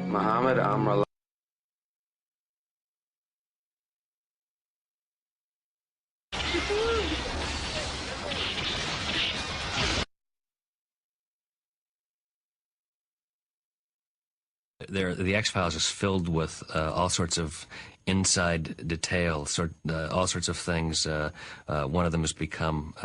Muhammad Amrullah. The X-Files is filled with all sorts of inside details, all sorts of things. One of them has become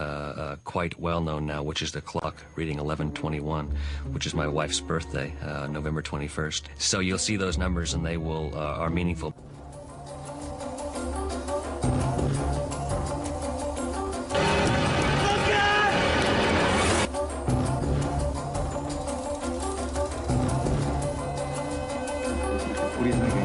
quite well known now, which is the clock reading 11:21, which is my wife's birthday, November 21st. So you'll see those numbers, and they will are meaningful. What are you thinking?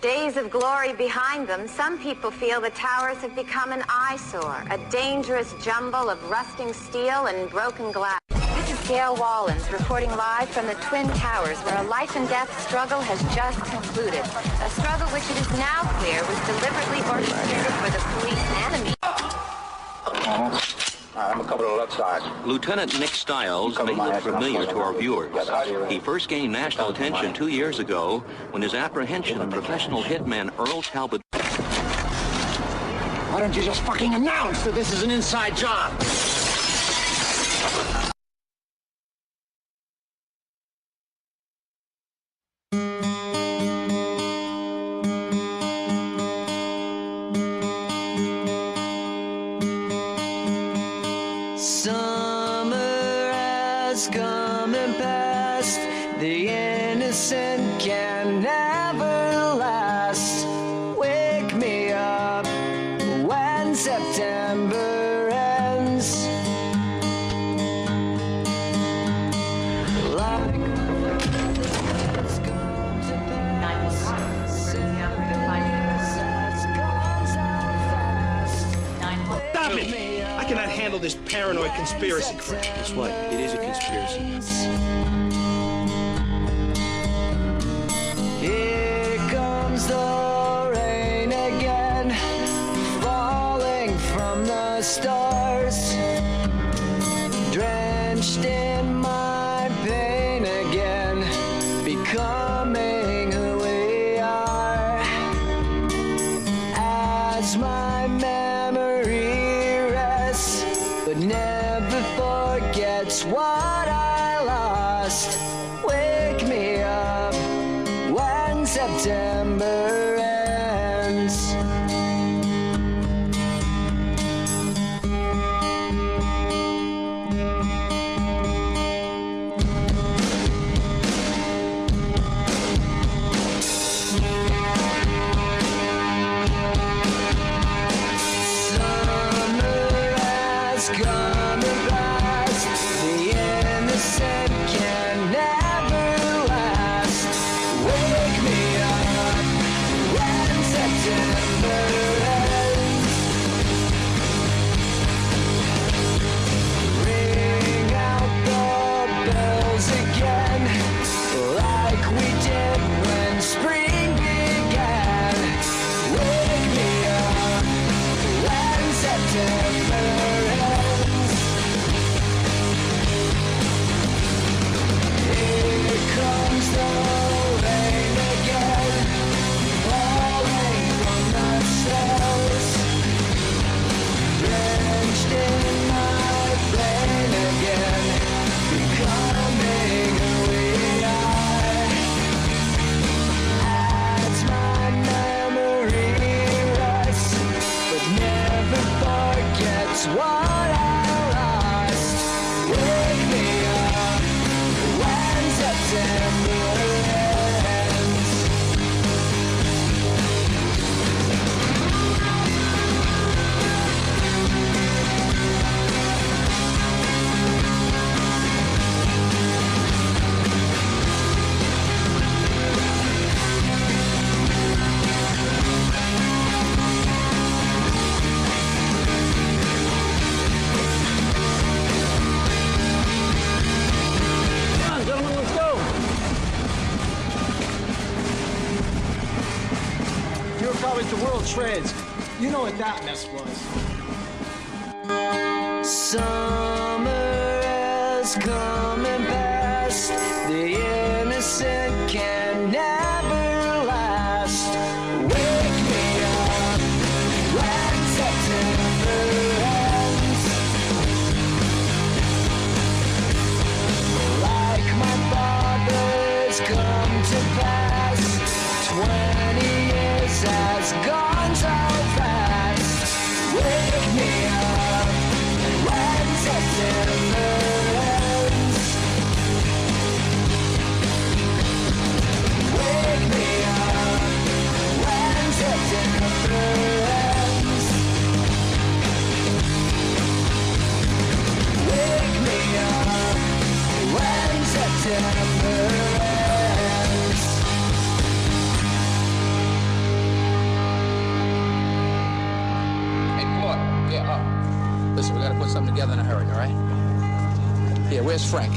Days of glory behind them, some people feel the towers have become an eyesore, a dangerous jumble of rusting steel and broken glass. This is Gail Wallens reporting live from the Twin Towers, where a life and death struggle has just concluded. A struggle which it is now clear was deliberately orchestrated for the police and the media. I'm a couple of left side. Lieutenant Nick Stiles may look familiar to our viewers. He first gained national attention 2 years ago when his apprehension of professional hitman Earl Talbot. Why don't you just fucking announce that this is an inside job? Summer has come and passed. The innocent can never last. Wake me up when September ends. Like it's come to pass. Stop it! I cannot handle this paranoid conspiracy crap. Guess what? It is a conspiracy. Here comes the rain again, falling from the stars, drenched in my pain again, becoming who we are. As my memory rests, but never forgets what I lost. Wake me up when September ends. far as the World Trades. You know what that mess was. Summer has come and passed. The innocent can never last. Wake me up when September ends. Like my father's come to pass. 20 years has gone so fast. Wake me up when September ends. Wake me up when September ends. Wake me up when September ends. Hey, Claude, yeah, listen, we gotta put something together in a hurry, all right? Yeah, where's Frank?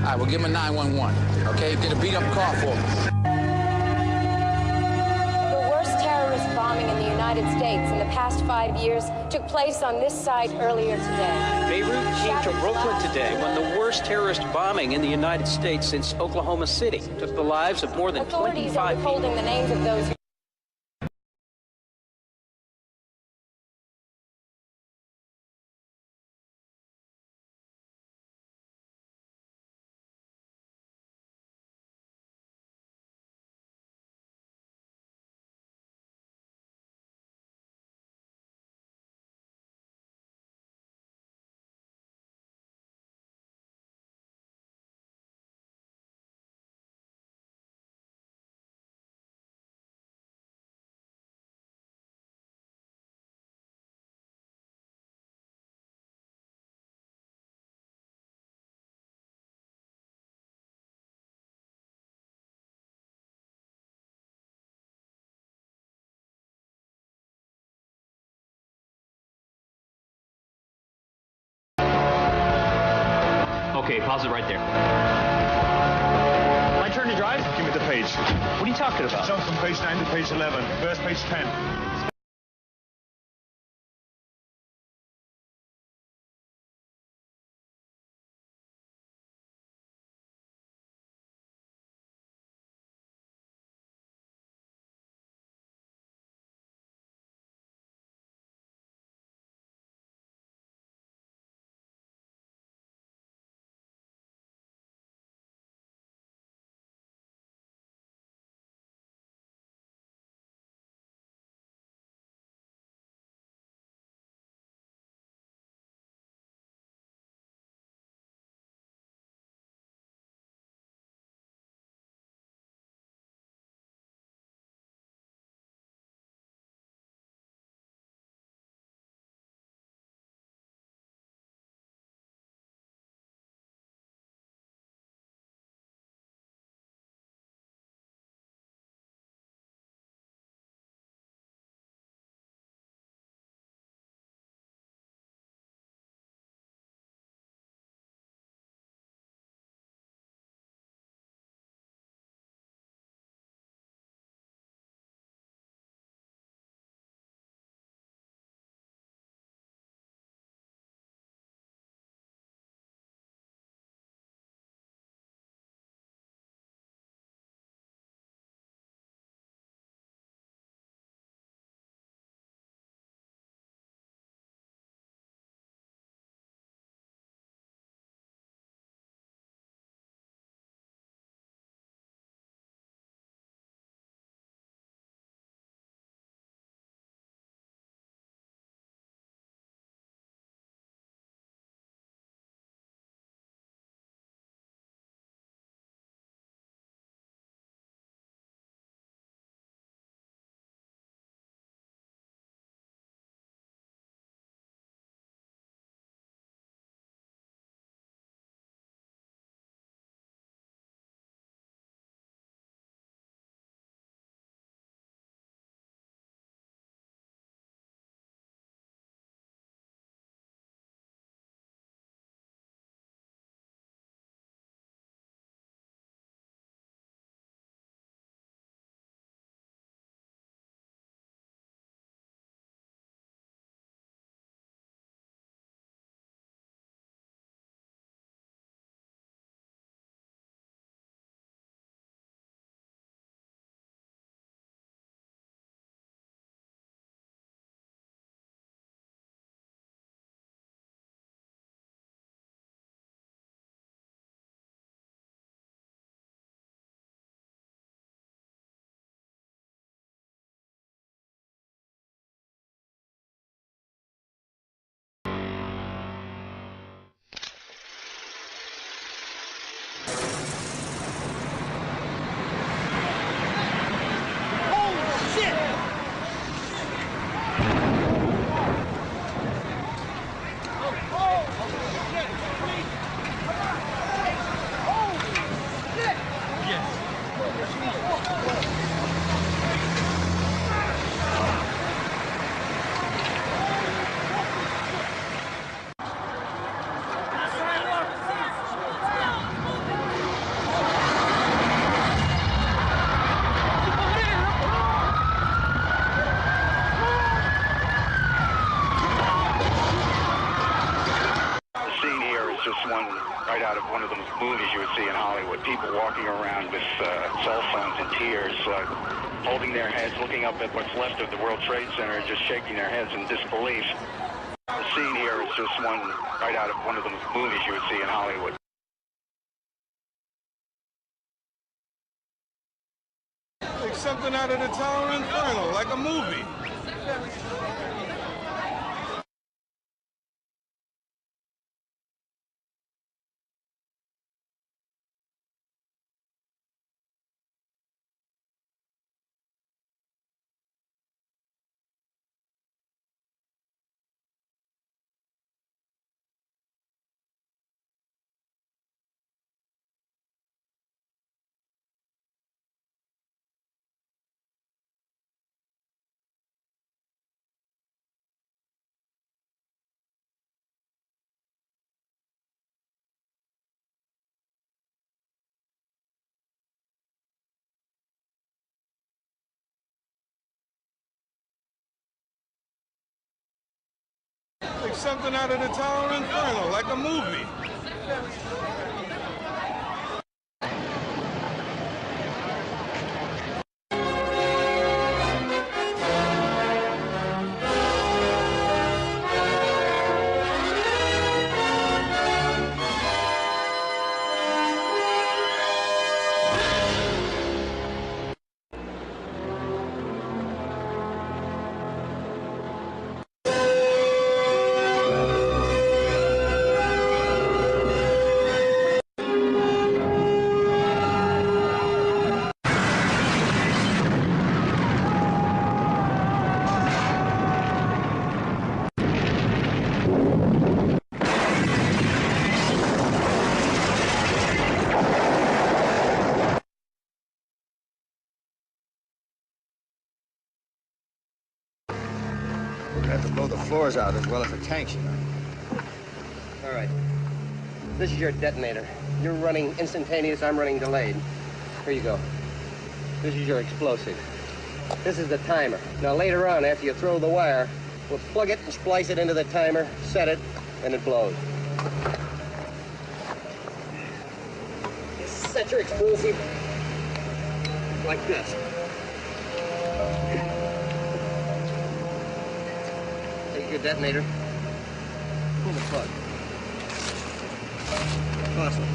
All right, we'll give him a 911, okay? Get a beat-up car for him. The worst terrorist bombing in the United States in the past 5 years took place on this site earlier today. Beirut came to Brooklyn today when the worst terrorist bombing in the United States since Oklahoma City took the lives of more than Authorities 25 are people. withholding the names of those Okay, pause it right there. My turn to drive? Give me the page. What are you talking about? Jump from page 9 to page 11. Where's page 10? walking around with cell phones and tears, holding their heads, looking up at what's left of the World Trade Center, just shaking their heads in disbelief. The scene here is just one right out of one of the movies you would see in Hollywood. Like something out of the Tower Inferno, like a movie. Like something out of the Tower Inferno, like a movie. We have to blow the floors out as well as the tanks, you know. All right. This is your detonator. You're running instantaneous, I'm running delayed. Here you go. This is your explosive. This is the timer. Now later on, after you throw the wire, we'll plug it and splice it into the timer, set it, and it blows. Set your explosive like this. Take your detonator. Pull the plug. Awesome.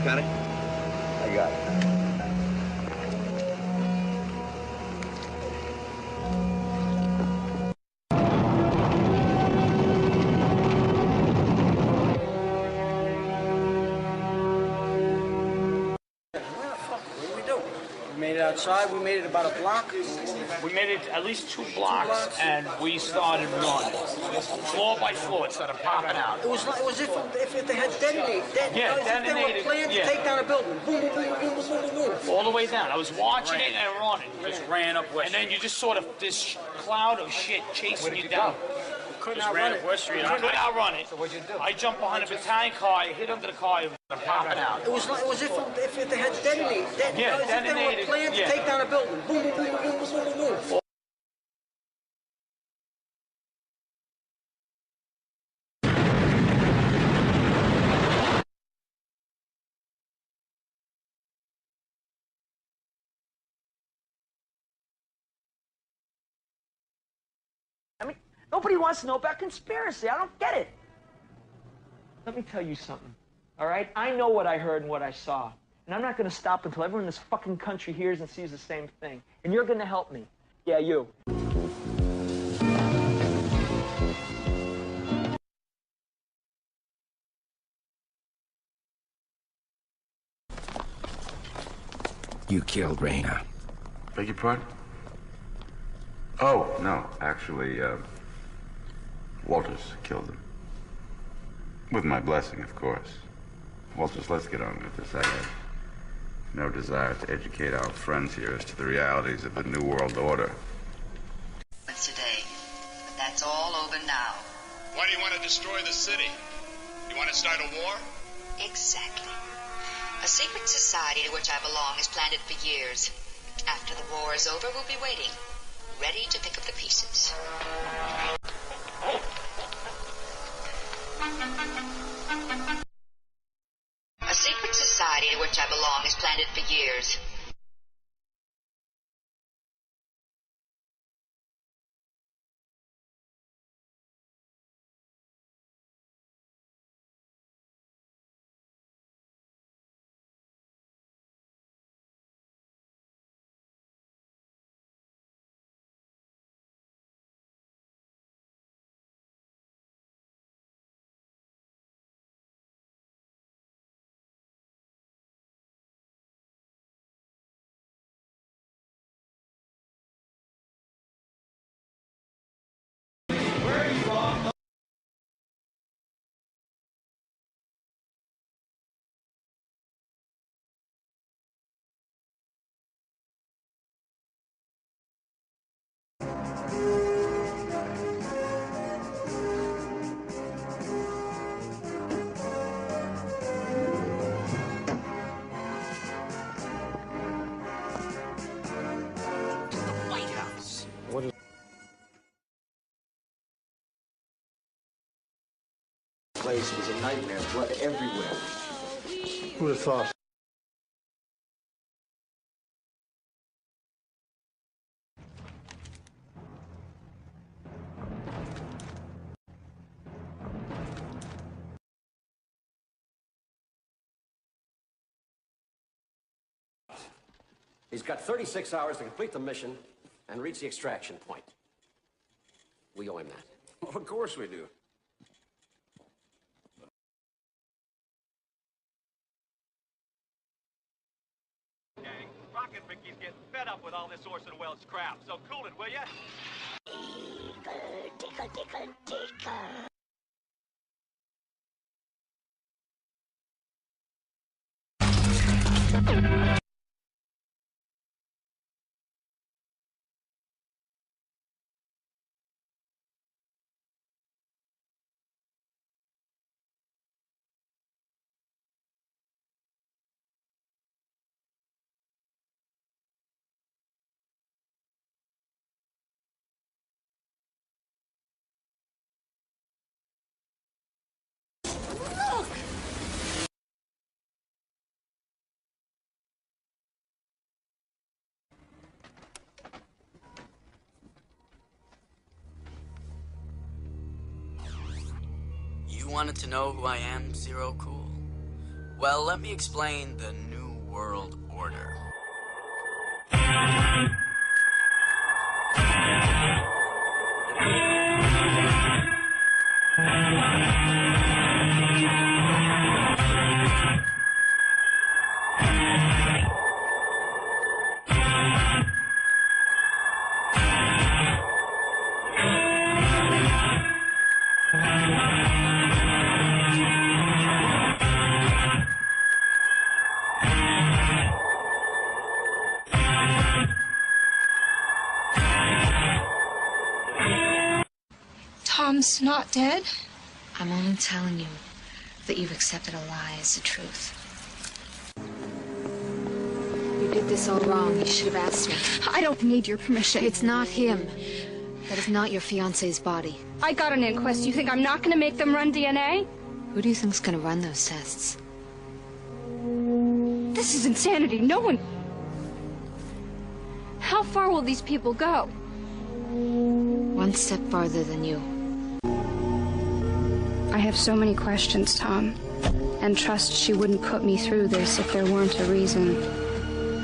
Got it? I got it. Outside, we made it about a block. We made it at least 2 blocks, and we started running floor by floor instead of popping out. It was if they had detonated. Yeah, detonated. They were planned to take down a building. Boom, boom, boom, boom, boom, boom, boom. All the way down. I was watching it and running. Just ran up West. And then you just sort of this cloud of shit chasing you down. Couldn't outrun it. West Street. I couldn't outrun it. So what'd you do? I jumped behind a battalion car. I hit under the car. And popping out. It was if they had detonated. Yeah, detonated. They were planned to take down a building. Boom, boom, boom, boom, boom, boom, boom. I mean, nobody wants to know about conspiracy. I don't get it. Let me tell you something, all right? I know what I heard and what I saw. And I'm not going to stop until everyone in this fucking country hears and sees the same thing. And you're going to help me. Yeah, you. You killed Raina. Beg your pardon? Oh, no. Actually, Walters killed him. With my blessing, of course. Walters, let's get on with this. I have no desire to educate our friends here as to the realities of the New World Order. Today, but that's all over now. Why do you want to destroy the city? You want to start a war? Exactly. A secret society to which I belong has planned it for years. After the war is over, we'll be waiting, ready to pick up the pieces. which I belong is planned it for years. Place was a nightmare, blood everywhere. Who'd have thought? He's got 36 hours to complete the mission and reach the extraction point. We owe him that. Of course we do. Rocket Ricky's getting fed up with all this Orson Welles crap, so cool it, will ya? Tickle, tickle, tickle. You wanted to know who I am, Zero Cool? Well, let me explain the New World Order. Tom's not dead. I'm only telling you that you've accepted a lie as the truth. You did this all wrong. You should have asked me. I don't need your permission. It's not him. That is not your fiancé's body. I got an inquest. You think I'm not going to make them run DNA? Who do you think's going to run those tests? This is insanity. No one... How far will these people go? One step farther than you. I have so many questions, Tom. And trust she wouldn't put me through this if there weren't a reason.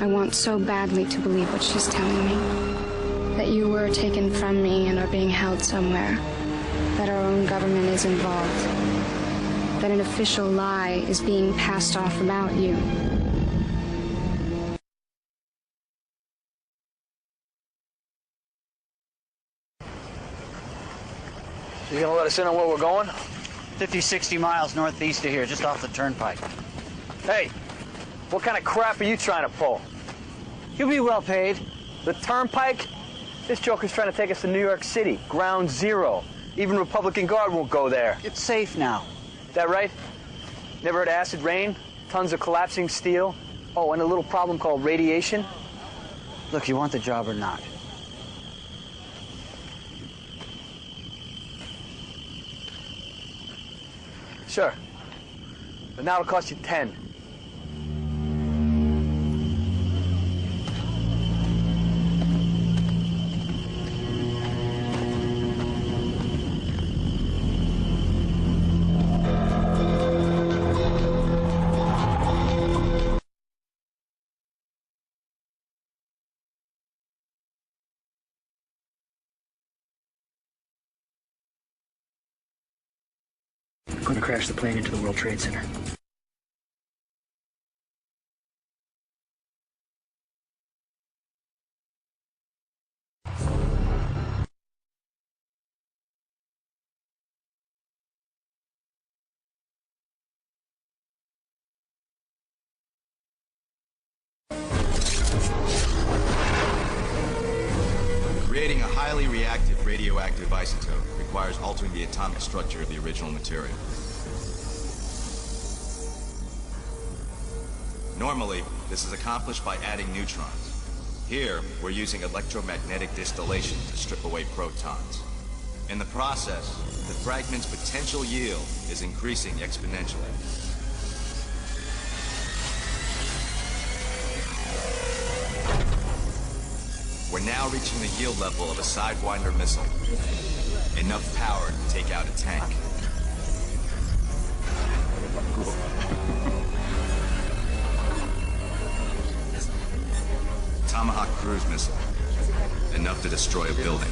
I want so badly to believe what she's telling me. That you were taken from me and are being held somewhere. That our own government is involved. That an official lie is being passed off about you. You gonna let us in on where we're going? 50, 60 miles northeast of here, just off the turnpike. Hey, what kind of crap are you trying to pull? You'll be well paid. The turnpike? This joker's trying to take us to New York City, ground zero. Even Republican Guard won't go there. It's safe now. That right? Never heard of acid rain? Tons of collapsing steel? Oh, and a little problem called radiation? Look, you want the job or not? Sure. But now it'll cost you 10. I'm going to crash the plane into the World Trade Center. Creating a highly reactive radioactive isotope requires altering the atomic structure of the original material. Normally, this is accomplished by adding neutrons. Here, we're using electromagnetic distillation to strip away protons. In the process, the fragment's potential yield is increasing exponentially. We're now reaching the yield level of a Sidewinder missile. Enough power to take out a tank. Tomahawk cruise missile. Enough to destroy a building.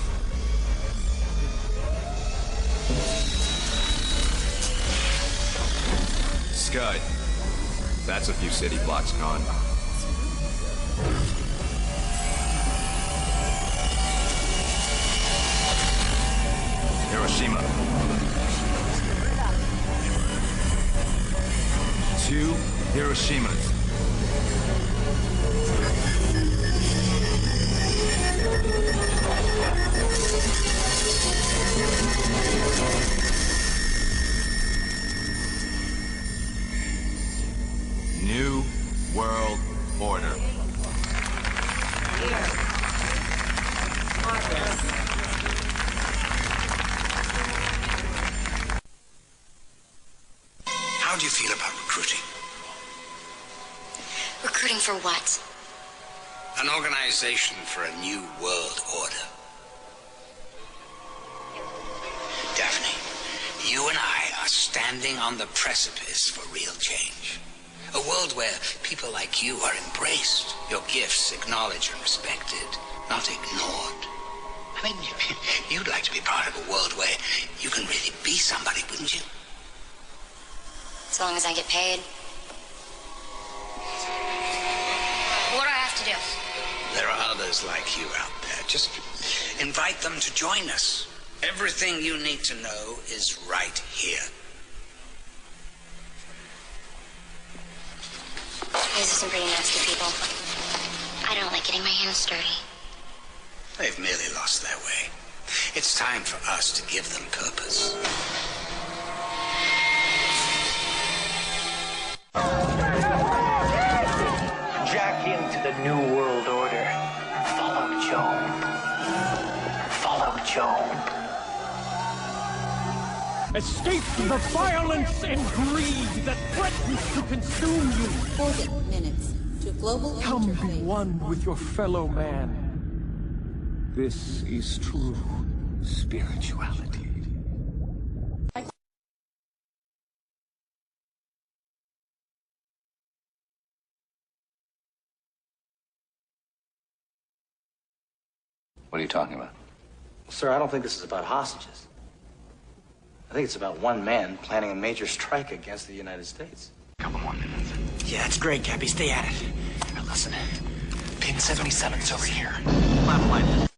Scud. That's a few city blocks gone. Hiroshima. 2 Hiroshimas. New World Order. How do you feel about recruiting? Recruiting for what? An organization for a new world order. Daphne, you and I are standing on the precipice for real change. A world where people like you are embraced, your gifts acknowledged and respected, not ignored. I mean, you'd like to be part of a world where you can really be somebody, wouldn't you? As long as I get paid. What do I have to do? There are others like you out there. Just invite them to join us. Everything you need to know is right here. These are some pretty nasty people. I don't like getting my hands dirty. They've merely lost their way. It's time for us to give them purpose. Jack into the New World Order. Follow Joan. Follow Joan. Escape the violence and greed that threatens to consume you. 40 minutes to global Come be interface. one with your fellow man. This is true spirituality. What are you talking about? Sir, I don't think this is about hostages. I think it's about one man planning a major strike against the United States. Couple more minutes. Yeah, that's great, Cappy. Stay at it. Now listen, pin 77's over here. Lap line.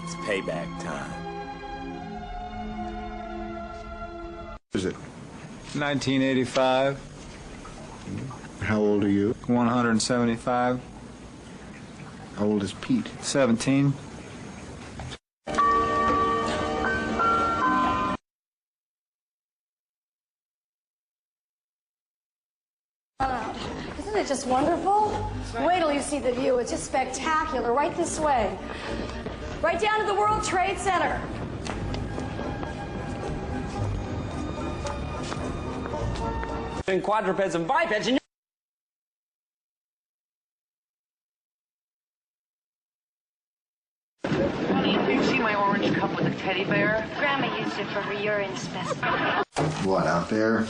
It's payback time. Is it 1985? How old are you? 175. How old is Pete? 17. Isn't it just wonderful? to see the view. It's just spectacular. Right this way. Right down to the World Trade Center. And quadrupeds and bipeds, and Honey, do you see my orange cup with a teddy bear? Grandma used it for her urine specimen. What, out there?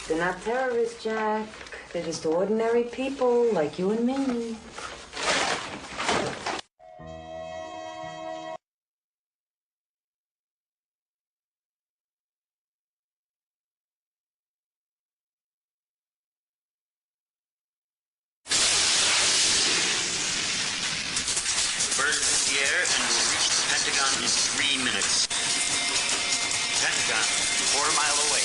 They're not terrorists, Jack. They're just ordinary people like you and me. Bird is in the air and will reach the Pentagon in 3 minutes. Pentagon, 1/4 mile away.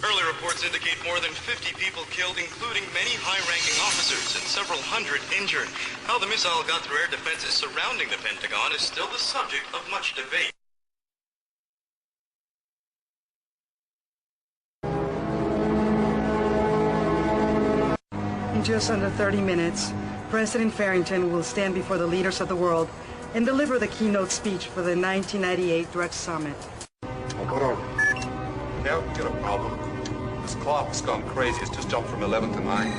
Early reports indicate more than 50 people killed, including many high-ranking officers and several hundred injured. How the missile got through air defenses surrounding the Pentagon is still the subject of much debate. In just under 30 minutes, President Farrington will stand before the leaders of the world and deliver the keynote speech for the 1998 Drug Summit. Hold on. Yeah, we got a problem. This clock's gone crazy. It's just jumped from 11 to 9.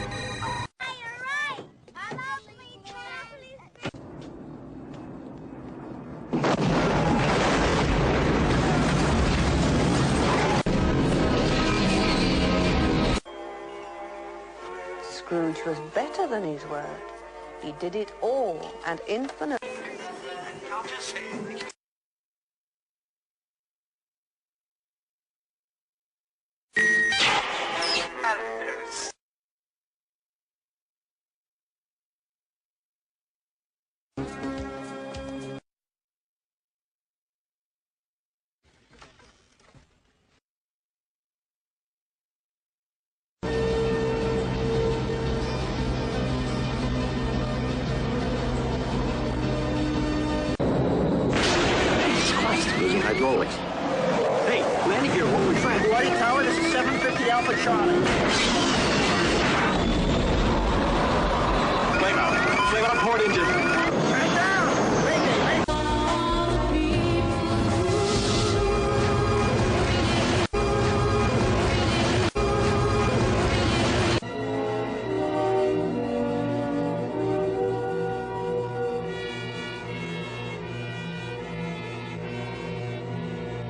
Scrooge was better than his word. He did it all and infinite. Losing hydraulics. Hey, landing gear, what are we trying? Bloody Tower, this is 750 Alpha Charlie. Flame out. Flame out port engine. Turn it down!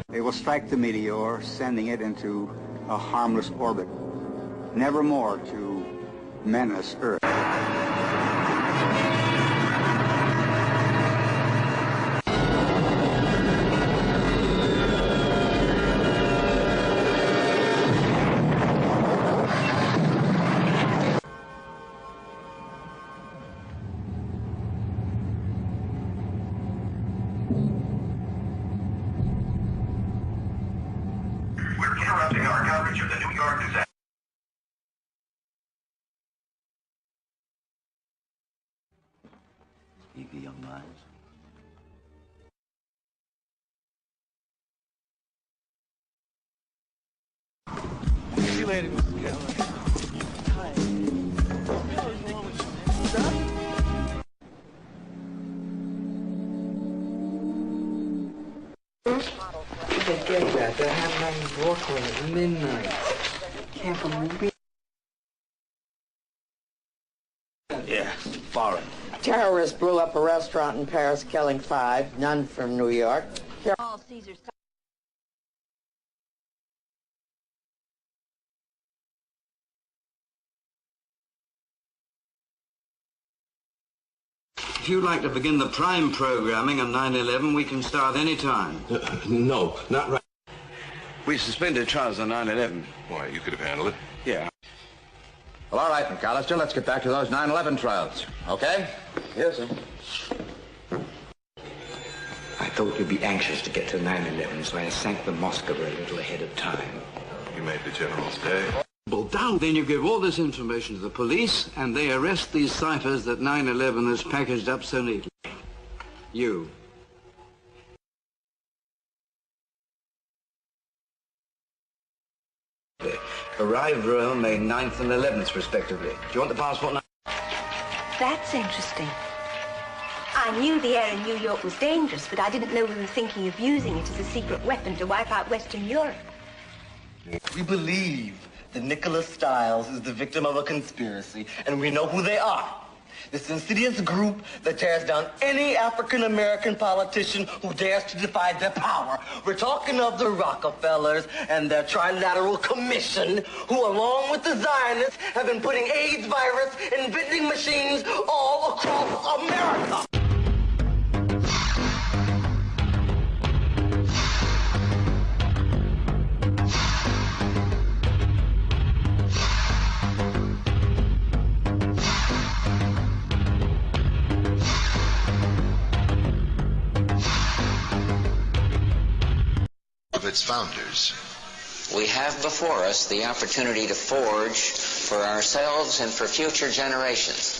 They will strike the meteor, sending it into a harmless orbit, never more to menace Earth. We're interrupting our coverage of the New York disaster. Speak of young minds. See you later, Mr. Keller. Hi. Forget that. They're having that in Brooklyn at midnight. Can't believe it. Yeah, foreign. Terrorists blew up a restaurant in Paris, killing 5, none from New York. All Caesar's. If you'd like to begin the prime programming on 9/11, we can start any time. No, not right. We suspended trials on 9/11. Why, you could have handled it. Yeah. Well, all right, McAllister, let's get back to those 9/11 trials, okay? Yes, sir. I thought you'd be anxious to get to 9/11, so I sank the Moskva a little ahead of time. You made the general's day. Well, down. Then you give all this information to the police, and they arrest these ciphers that 9/11 has packaged up so neatly. You. Arrived Rome May 9th and 11th, respectively. Do you want the passport now? That's interesting. I knew the air in New York was dangerous, but I didn't know we were thinking of using it as a secret weapon to wipe out Western Europe. We believe that Nicholas Stiles is the victim of a conspiracy, and we know who they are. This insidious group that tears down any African-American politician who dares to defy their power. We're talking of the Rockefellers and their Trilateral Commission, who, along with the Zionists, have been putting AIDS virus in vending machines all across America. Of its founders. We have before us the opportunity to forge for ourselves and for future generations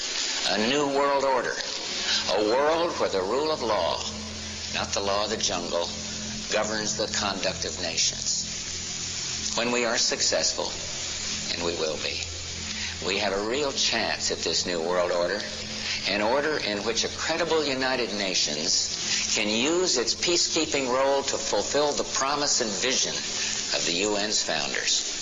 a new world order, a world where the rule of law, not the law of the jungle, governs the conduct of nations. When we are successful, and we will be, we have a real chance at this new world order, an order in which a credible United Nations can use its peacekeeping role to fulfill the promise and vision of the UN's founders.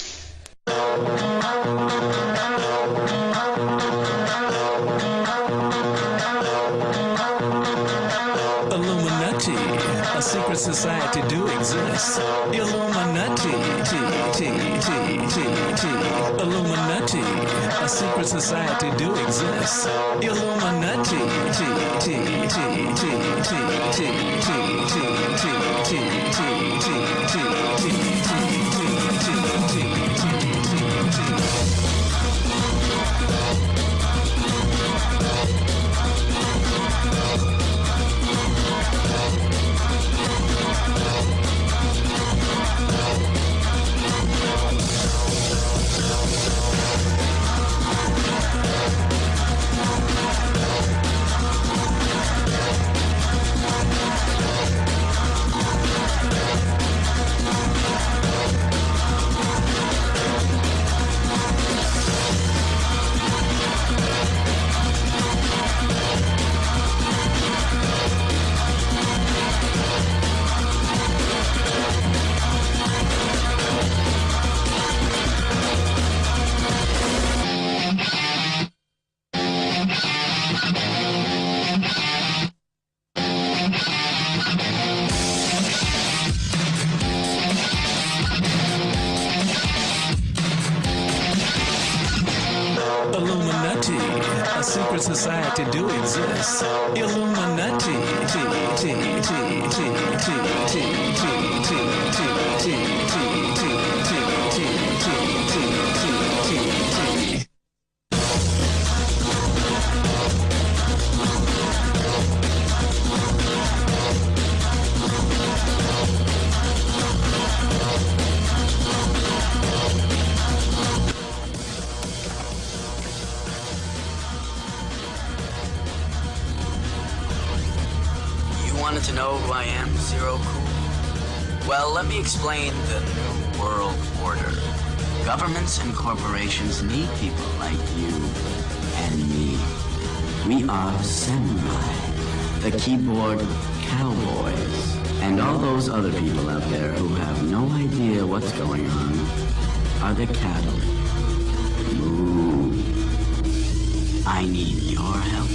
Illuminati, a secret society do exist. Illuminati, Illuminati, a secret society do exist. Illuminati, a secret society do exist. Illuminati, Wanted to know who I am, Zero Cool? Well, let me explain the New World Order. Governments and corporations need people like you and me. We are samurai, the keyboard cowboys, and all those other people out there who have no idea what's going on are the cattle. Moo. I need your help.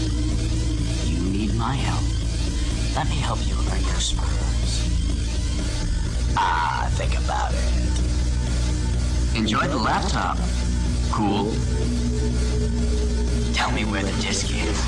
You need my help. Let me help you earn your spurs. Think about it. Enjoy the laptop. Cool. Tell me where the disc is.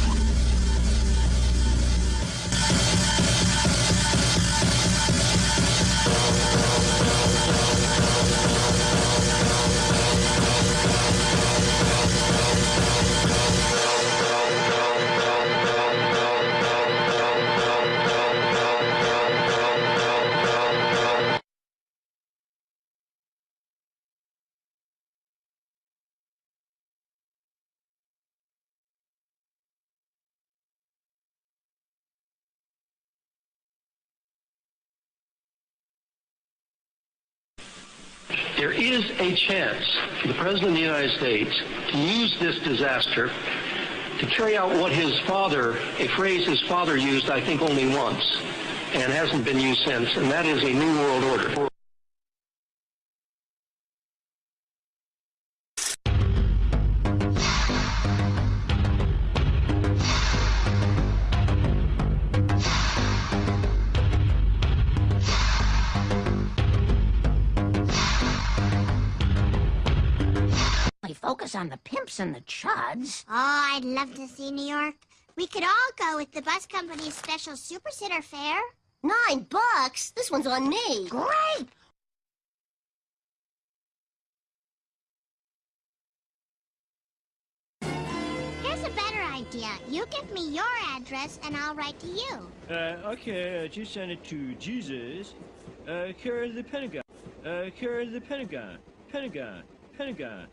There is a chance for the President of the United States to use this disaster to carry out what his father, a phrase his father used, I think, only once, and hasn't been used since, and that is a new world order. Focus on the pimps and the chuds. Oh, I'd love to see New York. We could all go with the bus company's special Super Sitter fare. $9? This one's on me. Great! Here's a better idea. You give me your address and I'll write to you. Okay, just send it to Jesus, care of the Pentagon, care of the Pentagon, Pentagon.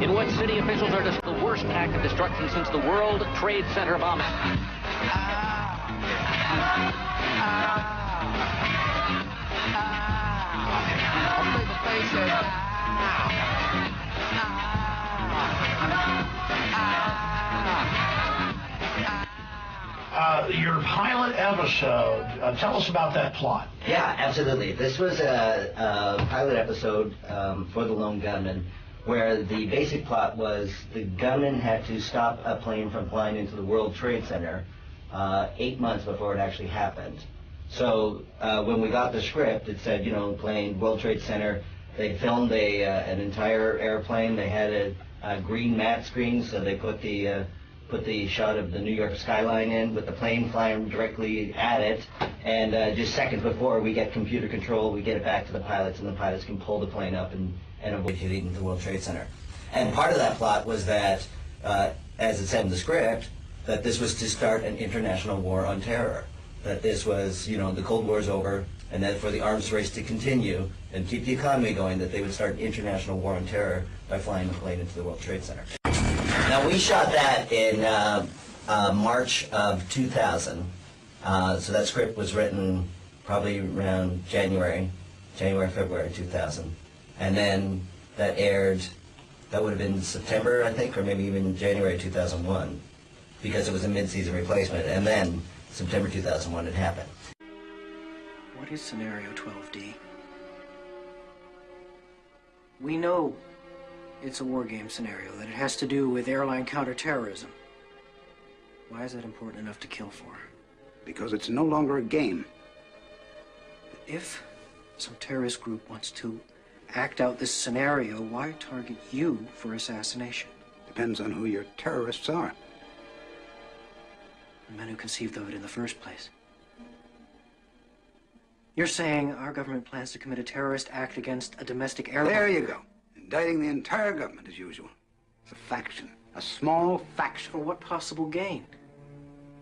In what city officials are the worst act of destruction since the World Trade Center bombing? Your pilot episode, tell us about that plot. Yeah, absolutely. This was a pilot episode for The Lone Gunman, where the basic plot was the gunman had to stop a plane from flying into the World Trade Center 8 months before it actually happened. So when we got the script, it said, you know, plane, World Trade Center. They filmed an entire airplane. They had a green matte screen, so they put the shot of the New York skyline in with the plane flying directly at it, and just seconds before we get computer control, we get it back to the pilots, and the pilots can pull the plane up and avoid hitting the World Trade Center. And part of that plot was that, as it said in the script, that this was to start an international war on terror. That this was, you know, the Cold War's over, and that for the arms race to continue and keep the economy going, that they would start an international war on terror by flying the plane into the World Trade Center. Now, we shot that in March of 2000. So that script was written probably around January, February 2000. And then that aired, that would have been September, I think, or maybe even January 2001, because it was a mid-season replacement. And then September 2001 it happened. What is Scenario 12D? We know it's a war game scenario, that it has to do with airline counterterrorism. Why is that important enough to kill for? Because it's no longer a game. If some terrorist group wants to act out this scenario, why target you for assassination? Depends on who your terrorists are. The men who conceived of it in the first place. You're saying our government plans to commit a terrorist act against a domestic airline? There you go. Indicting the entire government as usual. It's a faction. A small faction. For what possible gain?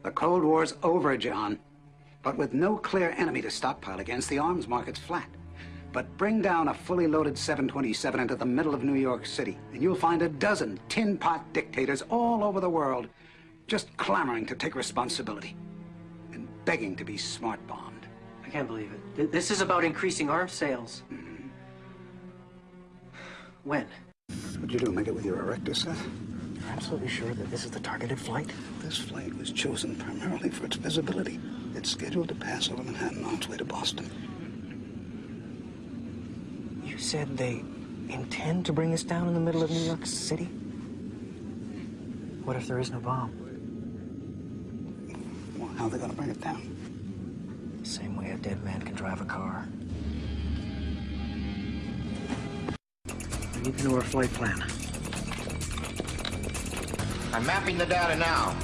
The Cold War's over, John. But with no clear enemy to stockpile against, the arms market's flat. But bring down a fully loaded 727 into the middle of New York City, and you'll find a dozen tin-pot dictators all over the world just clamoring to take responsibility and begging to be smart-bombed. I can't believe it. This is about increasing arms sales. Mm-hmm. When? What'd you do, make it with your erector, Seth? You're absolutely sure that this is the targeted flight? This flight was chosen primarily for its visibility. It's scheduled to pass over Manhattan on its way to Boston. You said they intend to bring us down in the middle of New York City? What if there is no bomb? Well, how are they going to bring it down? The same way a dead man can drive a car. I need to know our flight plan. I'm mapping the data now.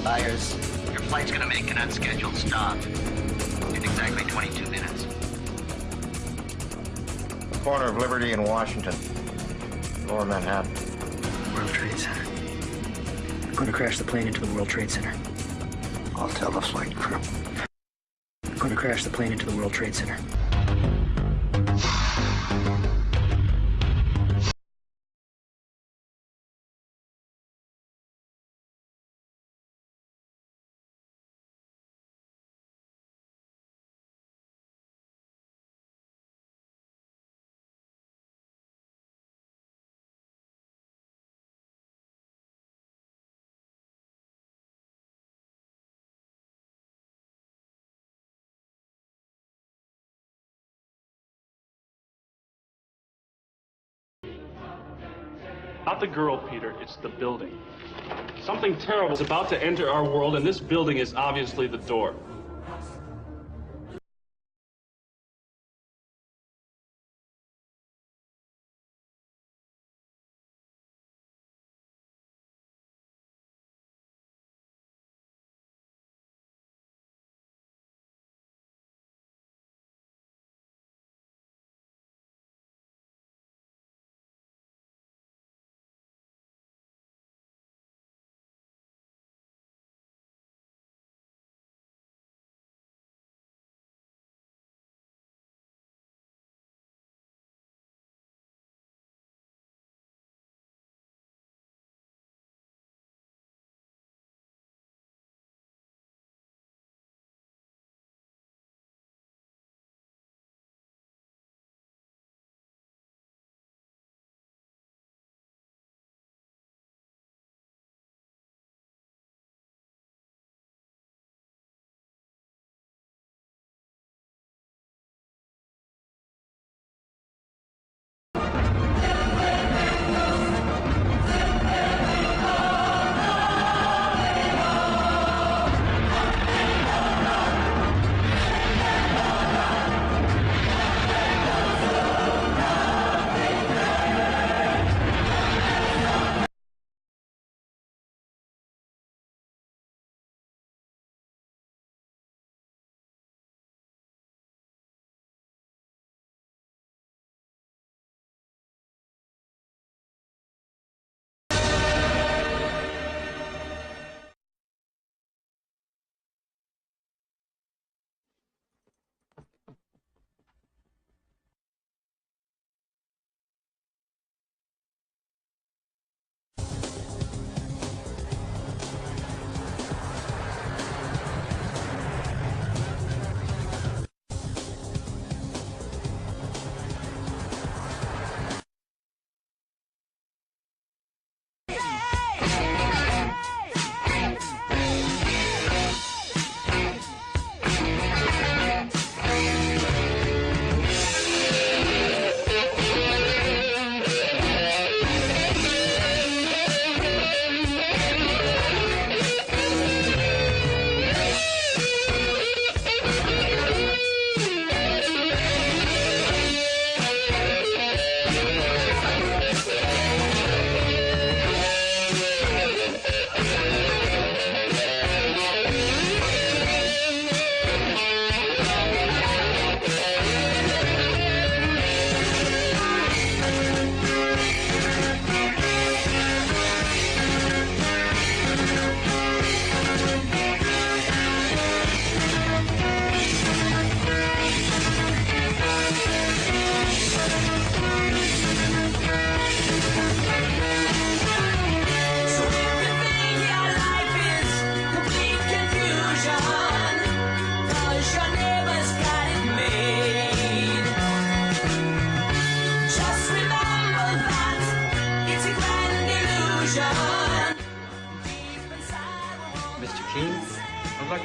Liars, your flight's gonna make an unscheduled stop in exactly 22 minutes. Corner of Liberty and Washington. Lower Manhattan. World Trade Center. I'm going to crash the plane into the World Trade Center. I'll tell the flight crew. I'm going to crash the plane into the World Trade Center. Not the girl, Peter, it's the building. Something terrible is about to enter our world, and this building is obviously the door.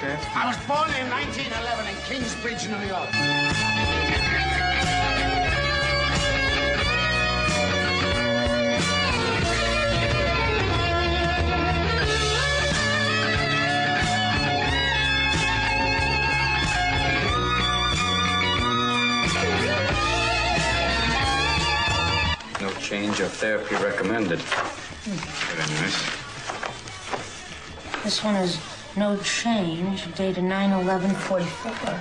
sir? I was born in 1911 in Kingsbridge, New York. No change of therapy recommended. Very nice. This one is no change, dated 9/11/44.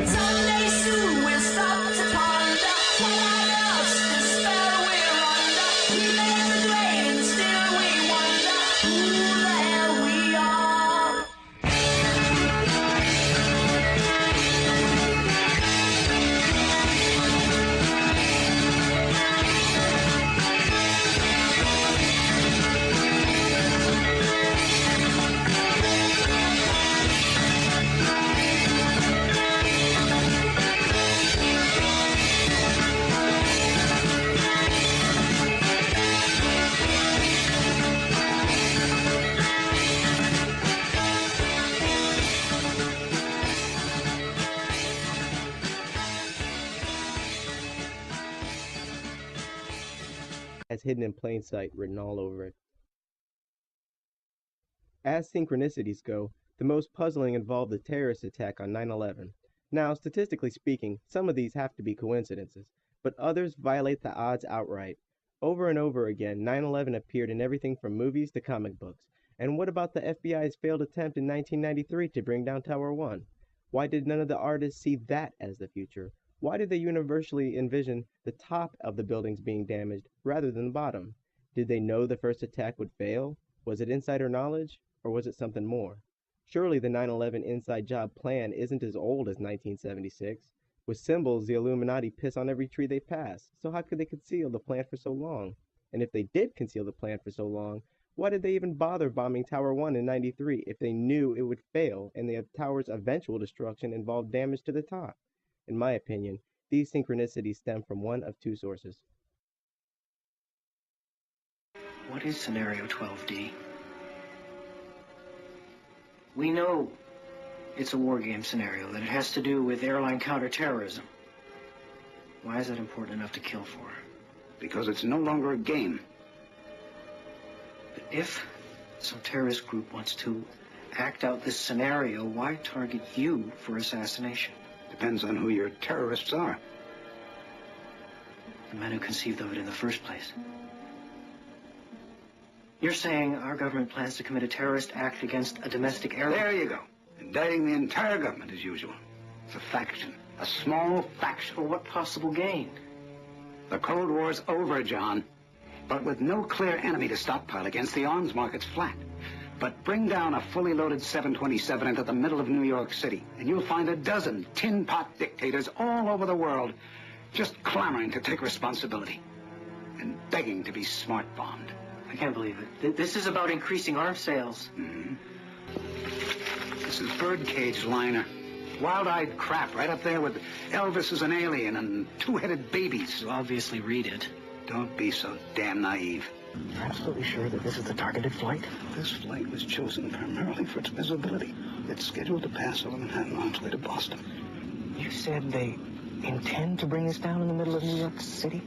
Someday soon we'll stop to ponder what else this spell we're under. We lay the blame and still we wonder who the hell we are. Has hidden in plain sight written all over it. As synchronicities go, the most puzzling involved the terrorist attack on 9/11. Now, statistically speaking, some of these have to be coincidences, but others violate the odds outright. Over and over again, 9/11 appeared in everything from movies to comic books. And what about the FBI's failed attempt in 1993 to bring down Tower 1? Why did none of the artists see that as the future? Why did they universally envision the top of the buildings being damaged rather than the bottom? Did they know the first attack would fail? Was it insider knowledge, or was it something more? Surely the 9/11 inside job plan isn't as old as 1976. With symbols, the Illuminati piss on every tree they pass, so how could they conceal the plan for so long? And if they did conceal the plan for so long, why did they even bother bombing Tower 1 in 93 if they knew it would fail and the tower's eventual destruction involved damage to the top? In my opinion, these synchronicities stem from one of two sources. What is Scenario 12D? We know it's a war game scenario, that it has to do with airline counterterrorism. Why is that important enough to kill for? Because it's no longer a game. But if some terrorist group wants to act out this scenario, why target you for assassination? Depends on who your terrorists are. The men who conceived of it in the first place. You're saying our government plans to commit a terrorist act against a domestic airline? There you go. Indicting the entire government as usual. It's a faction. A small faction. For what possible gain? The Cold War's over, John. But with no clear enemy to stockpile against, the arms market's flat. But bring down a fully loaded 727 into the middle of New York City, and you'll find a dozen tin-pot dictators all over the world just clamoring to take responsibility and begging to be smart-bombed. I can't believe it. This is about increasing arms sales. Mm-hmm. This is Birdcage Liner. Wild-eyed crap right up there with Elvis as an alien and two-headed babies. You obviously read it. Don't be so damn naive. You're absolutely sure that this is the targeted flight? This flight was chosen primarily for its visibility. It's scheduled to pass over Manhattan on its way to Boston. You said they intend to bring us down in the middle of New York City?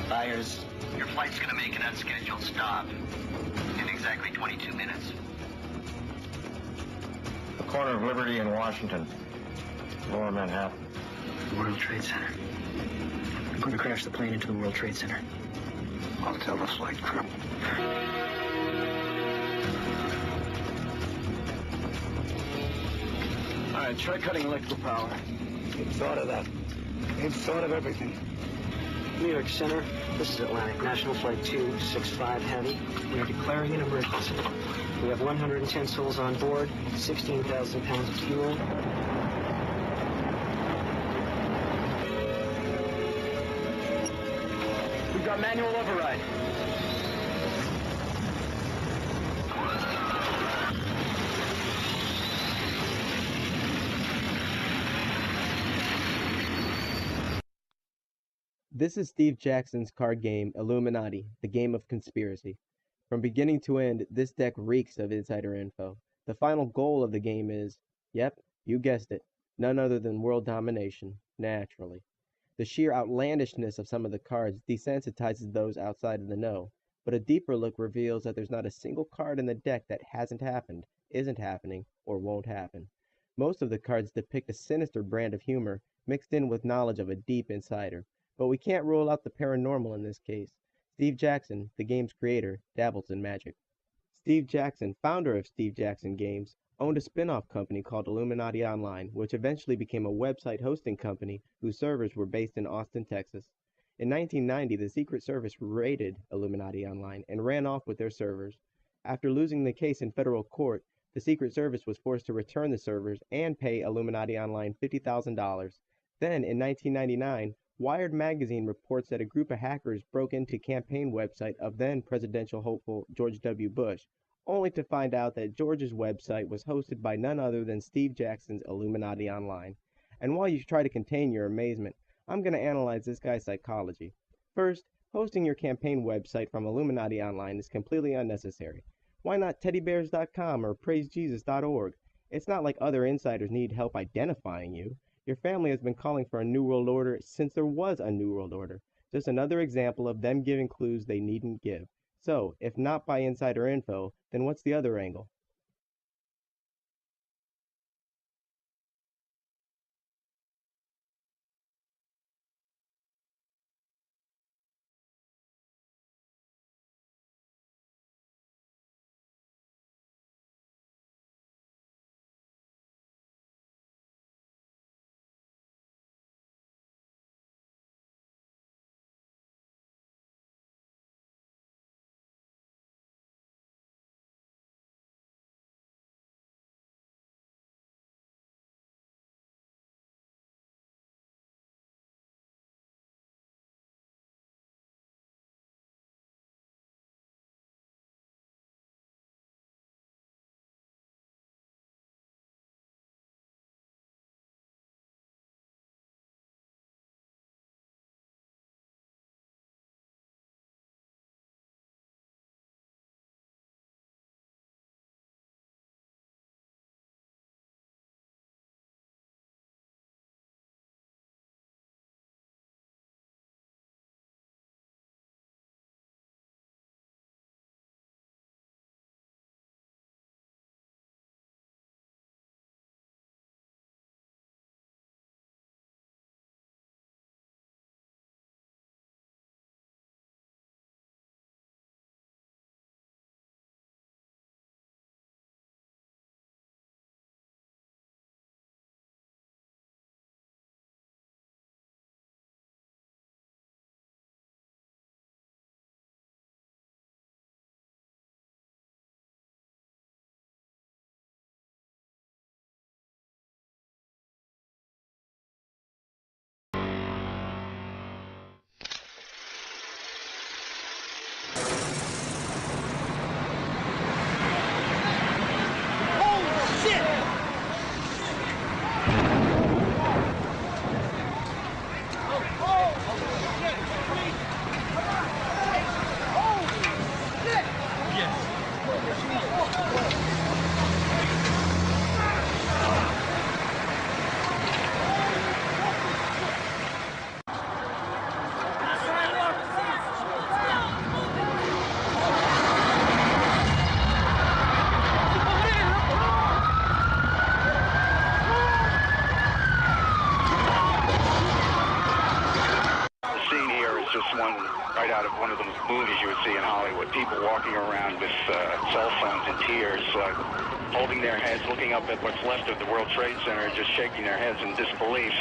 Byers, your flight's gonna make an unscheduled stop in exactly 22 minutes. The corner of Liberty and Washington, Lower Manhattan. World Trade Center. I'm going to crash the plane into the World Trade Center. I'll tell the flight crew. All right, try cutting electrical power. You've thought of that. You've thought of everything. New York Center, this is Atlantic, National Flight 265 Heavy. We are declaring an emergency. We have 110 souls on board, 16,000 pounds of fuel. We've got manual override. This is Steve Jackson's card game, Illuminati, the Game of Conspiracy. From beginning to end, this deck reeks of insider info. The final goal of the game is, yep, you guessed it, none other than world domination, naturally. The sheer outlandishness of some of the cards desensitizes those outside of the know, but a deeper look reveals that there's not a single card in the deck that hasn't happened, isn't happening, or won't happen. Most of the cards depict a sinister brand of humor mixed in with knowledge of a deep insider, but we can't rule out the paranormal in this case. Steve Jackson, the game's creator, dabbles in magic. Steve Jackson, founder of Steve Jackson Games, owned a spin-off company called Illuminati Online, which eventually became a website hosting company whose servers were based in Austin, Texas. In 1990, the Secret Service raided Illuminati Online and ran off with their servers. After losing the case in federal court, the Secret Service was forced to return the servers and pay Illuminati Online $50,000. Then, in 1999, Wired magazine reports that a group of hackers broke into campaign website of then presidential hopeful George W. Bush, only to find out that George's website was hosted by none other than Steve Jackson's Illuminati Online. And while you try to contain your amazement, I'm going to analyze this guy's psychology. First, hosting your campaign website from Illuminati Online is completely unnecessary. Why not teddybears.com or praisejesus.org? It's not like other insiders need help identifying you. Your family has been calling for a New World Order since there was a New World Order. Just another example of them giving clues they needn't give. So, if not by insider info, then what's the other angle? One of the movies you would see in Hollywood. People walking around with cell phones in tears, holding their heads, looking up at what's left of the World Trade Center, and just shaking their heads in disbelief.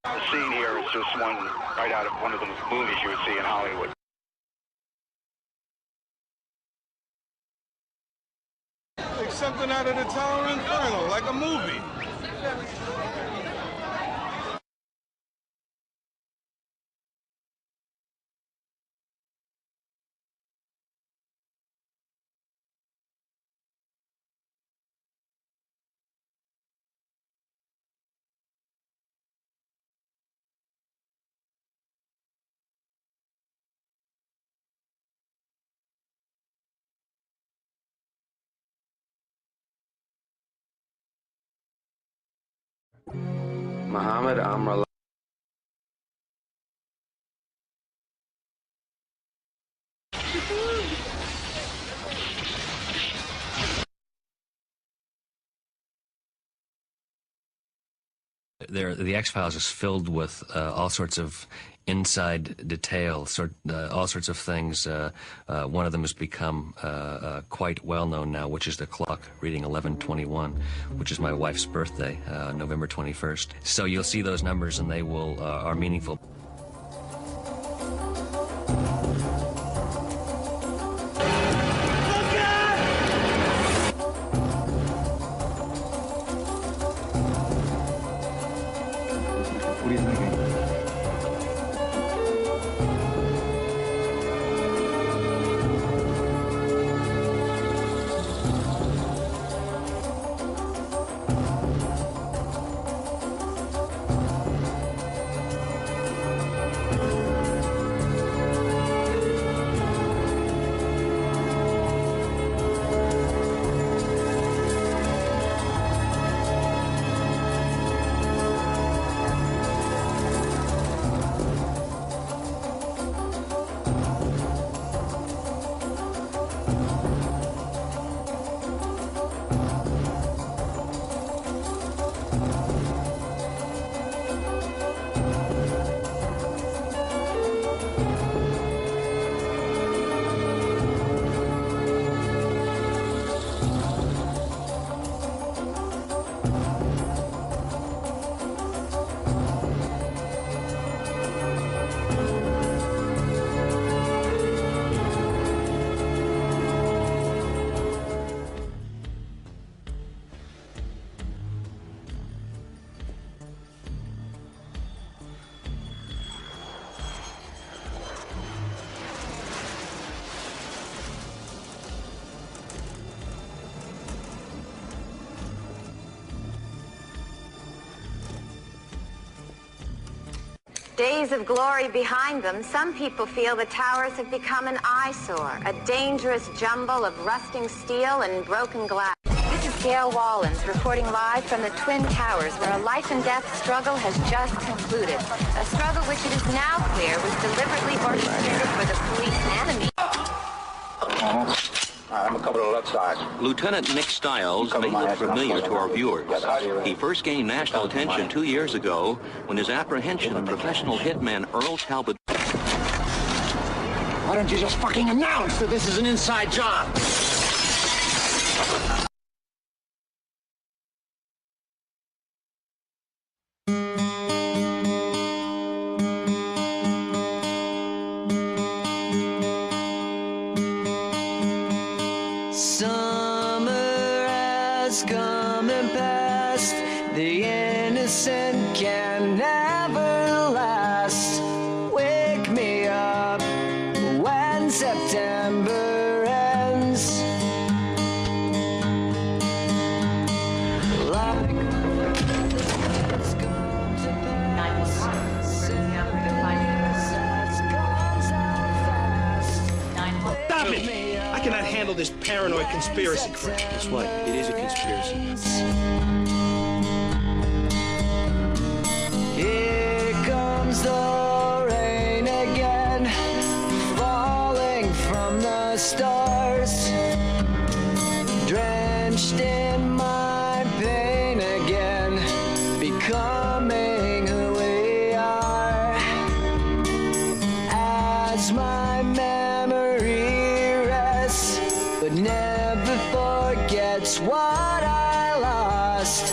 The scene here is just one right out of one of the movies you would see in Hollywood. Like something out of the Tower Inferno, like a movie. Muhammad Amrullah. The X-Files is filled with all sorts of inside details, all sorts of things. One of them has become quite well known now, which is the clock reading 11:21, which is my wife's birthday, November 21st. So you'll see those numbers, and they will are meaningful. What are you thinking? Days of glory behind them, some people feel the towers have become an eyesore, a dangerous jumble of rusting steel and broken glass. This is Gail Wallens reporting live from the Twin Towers, where a life and death struggle has just concluded. A struggle which it is now clear was deliberately orchestrated for the police and the I'm a couple of left sides. Lieutenant Nick Stiles may look familiar to our viewers. He first gained national attention 2 years ago when his apprehension of professional hitman Earl Talbot. Why don't you just fucking announce that this is an inside job? Summer has come and passed. The innocent can never last. Wake me up when September ends. Like Stop it! I cannot handle this paranoid conspiracy crap. Guess what? It is a conspiracy. Here comes the rain again, falling from the stars, drenched in my pain again, becoming who we are. As my memory rests, but never forgets what I lost.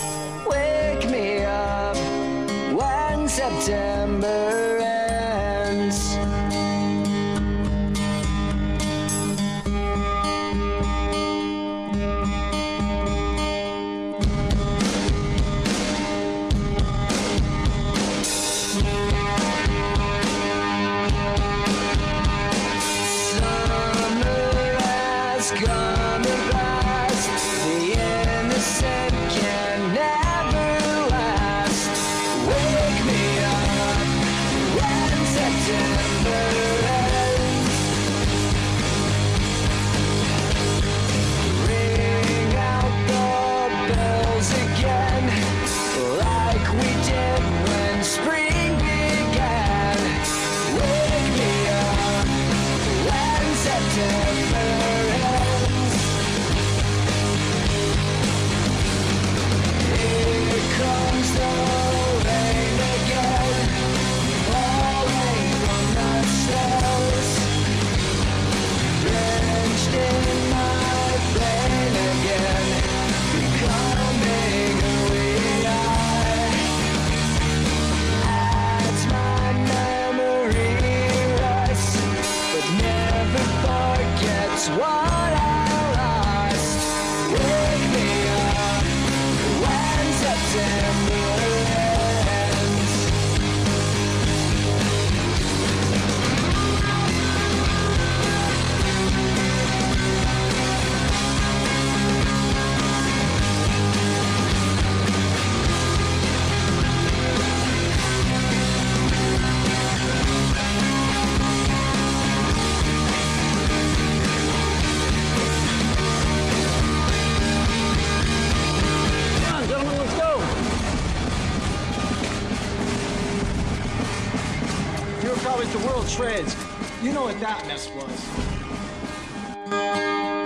Probably the World Trades. You know what that mess was.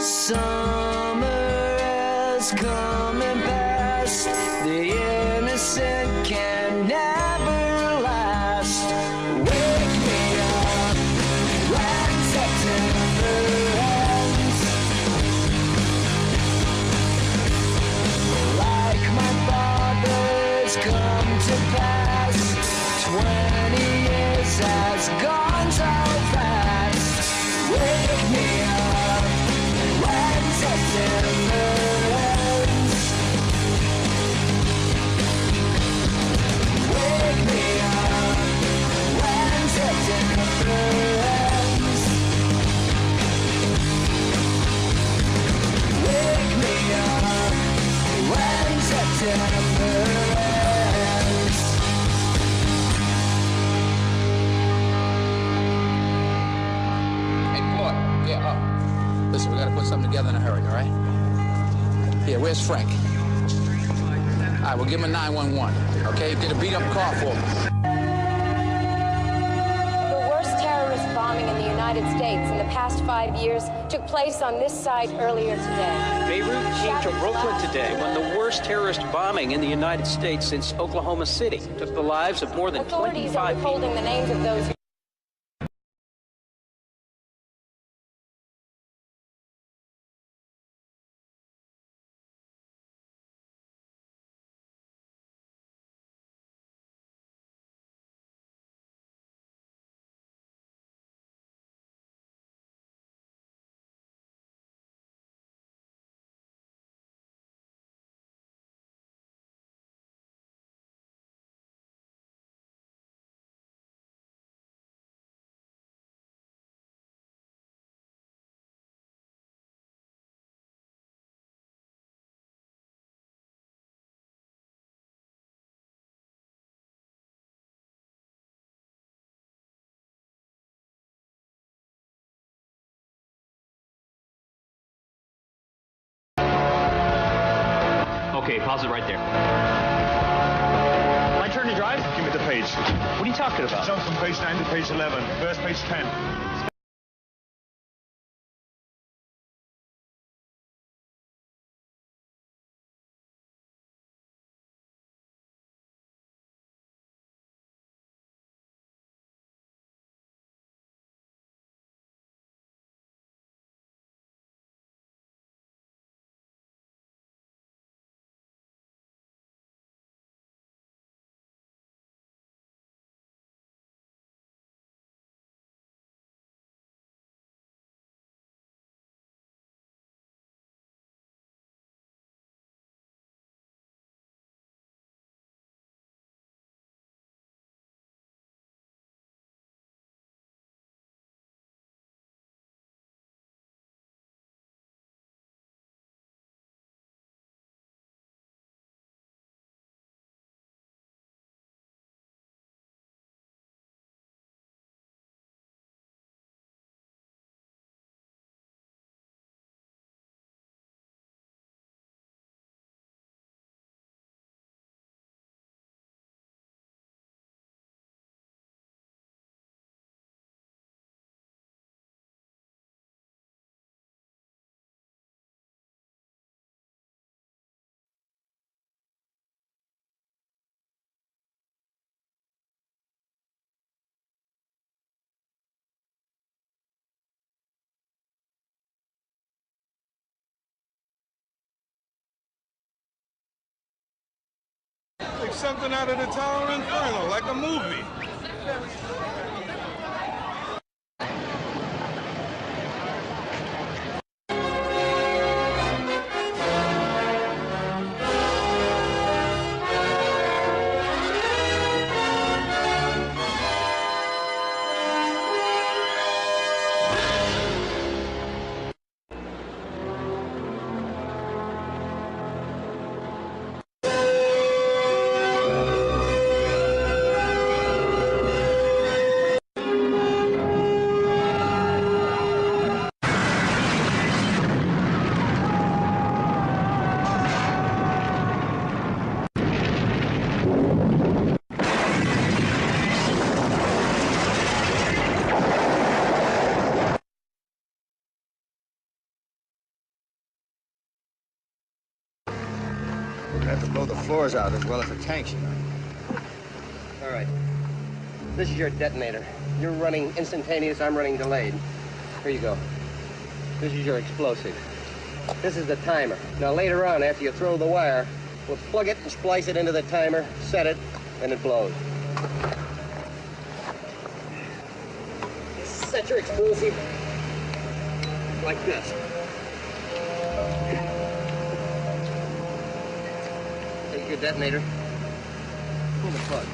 Summer has come and passed. The innocent can never last. Wake me up when September ends. Like my father's come to pass. 20 years has gone so fast. Wake me up when September ends. Wake me up when September ends. Wake me up when September ends. Listen, we gotta put something together in a hurry, all right? Here, where's Frank? All right, we'll give him a 911, okay? Get a beat-up car for him. The worst terrorist bombing in the United States in the past 5 years took place on this site earlier today. Beirut came to Brooklyn today when the worst terrorist bombing in the United States since Oklahoma City took the lives of more than 25 Authorities are people. withholding the names of those who Okay, pause it right there. My turn to drive? Give me the page. What are you talking about? Jump from page 9 to page 11. Where's page 10? Like something out of the Tower Inferno, like a movie. floors out as well as the tanks, you know. All right. This is your detonator. You're running instantaneous, I'm running delayed. Here you go. This is your explosive. This is the timer. Now later on, after you throw the wire, we'll plug it and splice it into the timer, set it, and it blows. Set your explosive like this. Take your detonator. Pull the plug.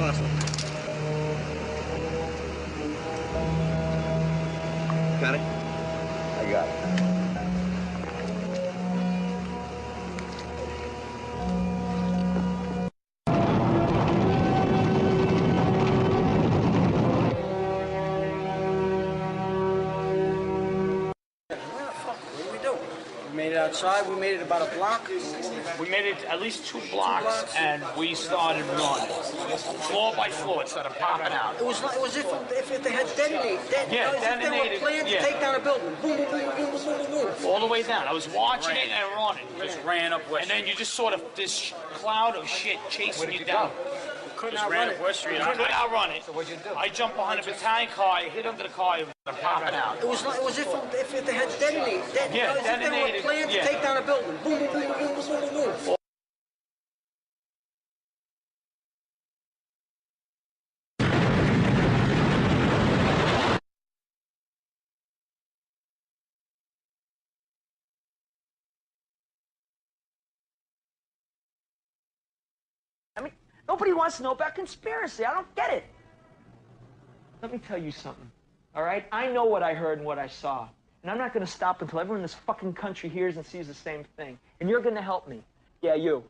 Awesome. Got it? I got it. Outside, we made it about a block. We made it at least 2 blocks, and we started running. Floor by floor, it started popping out. It was if they had detonated. Yeah, as detonated. If they were planned to take down a building. Boom, boom, boom, boom, boom, boom, boom. All the way down. I was watching it and running. Just ran up West Street. And then you just sort of, this cloud of shit chasing you down. Couldn't Just outrun ran it. up West Street. I couldn't outrun it. So what'd you do? I jumped behind a battalion car, I hit under the car, it was popping out. It was if they had detonated. Yeah, as if they were detonated, planned to yeah. take down a building. Boom, boom, boom, boom, boom, boom, boom, boom. I mean, nobody wants to know about conspiracy. I don't get it. Let me tell you something, all right? I know what I heard and what I saw. And I'm not going to stop until everyone in this fucking country hears and sees the same thing. And you're going to help me. Yeah, you.